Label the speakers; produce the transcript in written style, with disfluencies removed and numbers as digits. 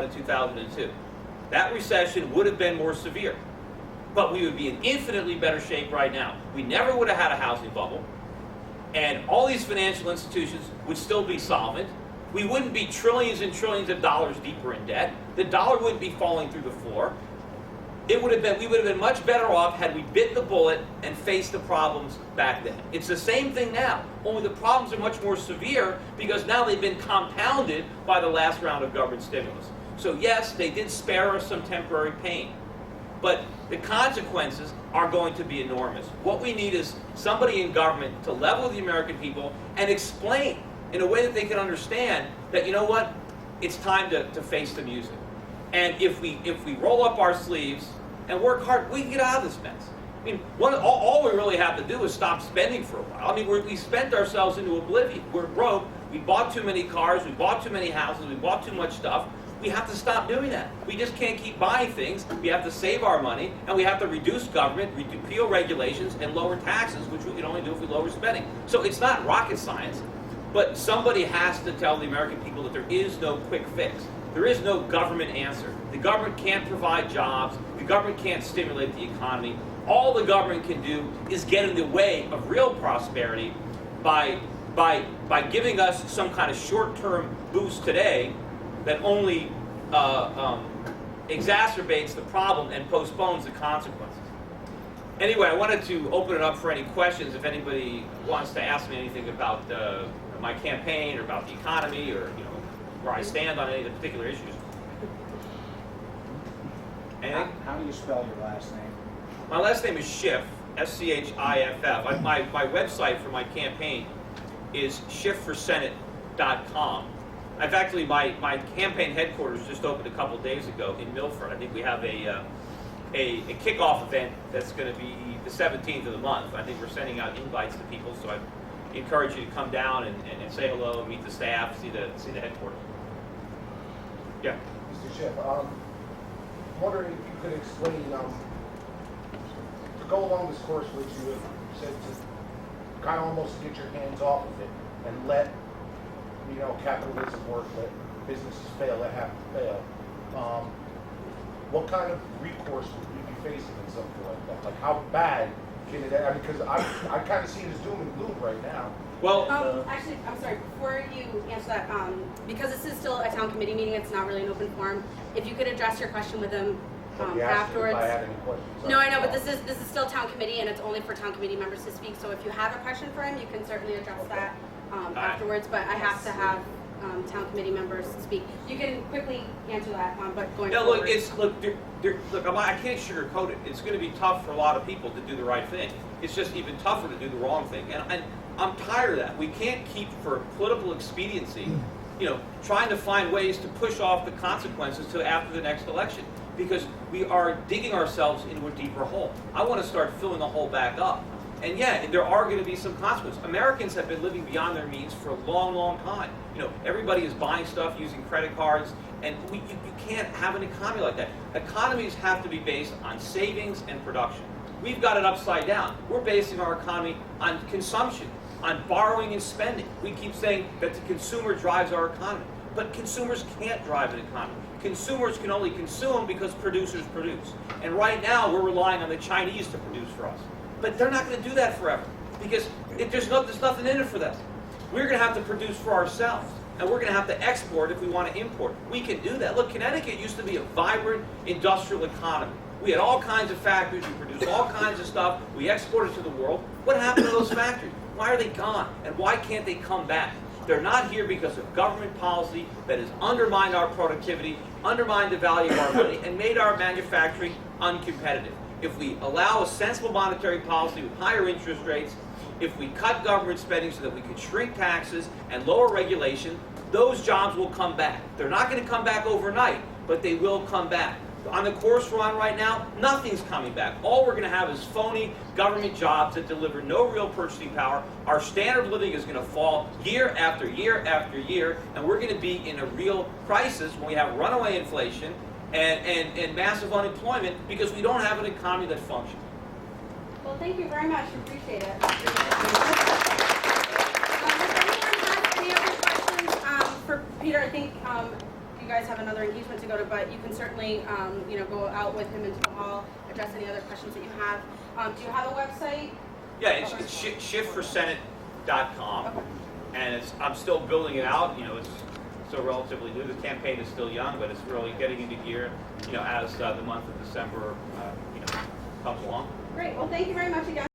Speaker 1: and 2002. That recession would have been more severe, but we would be in infinitely better shape right now. We never would have had a housing bubble, and all these financial institutions would still be solvent. We wouldn't be trillions and trillions of dollars deeper in debt. The dollar wouldn't be falling through the floor. We would have been much better off had we bit the bullet and faced the problems back then. It's the same thing now, only the problems are much more severe because now they've been compounded by the last round of government stimulus. So yes, they did spare us some temporary pain, but the consequences are going to be enormous. What we need is somebody in government to level with the American people and explain in a way that they can understand that, you know what, it's time to face the music. And if we roll up our sleeves and work hard, we can get out of this mess. I mean, all we really have to do is stop spending for a while. I mean, we spent ourselves into oblivion. We're broke. We bought too many cars. We bought too many houses. We bought too much stuff. We have to stop doing that. We just can't keep buying things. We have to save our money, and we have to reduce government, repeal regulations, and lower taxes, which we can only do if we lower spending. So it's not rocket science, but somebody has to tell the American people that there is no quick fix. There is no government answer. The government can't provide jobs. The government can't stimulate the economy. All the government can do is get in the way of real prosperity by giving us some kind of short-term boost today that only exacerbates the problem and postpones the consequences. Anyway, I wanted to open it up for any questions if anybody wants to ask me anything about my campaign or about the economy or where I stand on any of the particular issues. Anything?
Speaker 2: How do you spell your last name?
Speaker 1: My last name is Schiff, S-C-H-I-F-F. My website for my campaign is schiffforsenate.com. I've actually, my campaign headquarters just opened a couple days ago in Milford. I think we have a kickoff event that's going to be the 17th of the month. I think we're sending out invites to people, so I encourage you to come down and say hello, meet the staff, see the headquarters. Yeah.
Speaker 3: Mr. Schiff, I'm wondering if you could explain, to go along this course which you have said to kind of almost get your hands off of it and let, capitalism work, let businesses fail, let have to fail. What kind of recourse would you be facing in something like that? Like how bad can it, because I kind of see it as doom and gloom right now.
Speaker 1: Well,
Speaker 4: actually, I'm sorry, before you answer that, because this is still a town committee meeting, it's not really an open forum, if you could address your question with them afterwards.
Speaker 3: If I had any questions.
Speaker 4: No, I know, but this is still town committee, and it's only for town committee members to speak, so if you have a question for him, you can certainly address that afterwards, but I have to have town committee members speak. You can quickly answer that, but going forward.
Speaker 1: I can't sugarcoat it. It's going to be tough for a lot of people to do the right thing. It's just even tougher to do the wrong thing. And I'm tired of that. We can't keep, for political expediency, trying to find ways to push off the consequences to after the next election, because we are digging ourselves into a deeper hole. I want to start filling the hole back up. And yeah, there are going to be some consequences. Americans have been living beyond their means for a long, long time. Everybody is buying stuff using credit cards, and you can't have an economy like that. Economies have to be based on savings and production. We've got it upside down. We're basing our economy on consumption, on borrowing and spending. We keep saying that the consumer drives our economy, but consumers can't drive an economy. Consumers can only consume because producers produce. And right now, we're relying on the Chinese to produce for us. But they're not going to do that forever, because there's nothing in it for them. We're going to have to produce for ourselves, and we're going to have to export if we want to import. We can do that. Look, Connecticut used to be a vibrant industrial economy. We had all kinds of factories. We produced all kinds of stuff. We exported to the world. What happened to those factories? Why are they gone? And why can't they come back? They're not here because of government policy that has undermined our productivity, undermined the value of our money, and made our manufacturing uncompetitive. If we allow a sensible monetary policy with higher interest rates, if we cut government spending so that we can shrink taxes and lower regulation, those jobs will come back. They're not going to come back overnight, but they will come back. On the course we're on right now, nothing's coming back. All we're going to have is phony government jobs that deliver no real purchasing power. Our standard of living is going to fall year after year after year, and we're going to be in a real crisis when we have runaway inflation and massive unemployment because we don't have an economy that functions.
Speaker 4: Well, thank you very much. Appreciate it. If anyone has any other questions for Peter, I think you you guys have another engagement to go to, but you can certainly, go out with him into the hall, address any other questions that you have. Do you have a website?
Speaker 1: Yeah, it's shiftforsenate.com,
Speaker 4: Okay.
Speaker 1: and I'm still building it out. It's still relatively new. The campaign is still young, but it's really getting into gear. As the month of December, comes along.
Speaker 4: Great. Well, thank you very much again.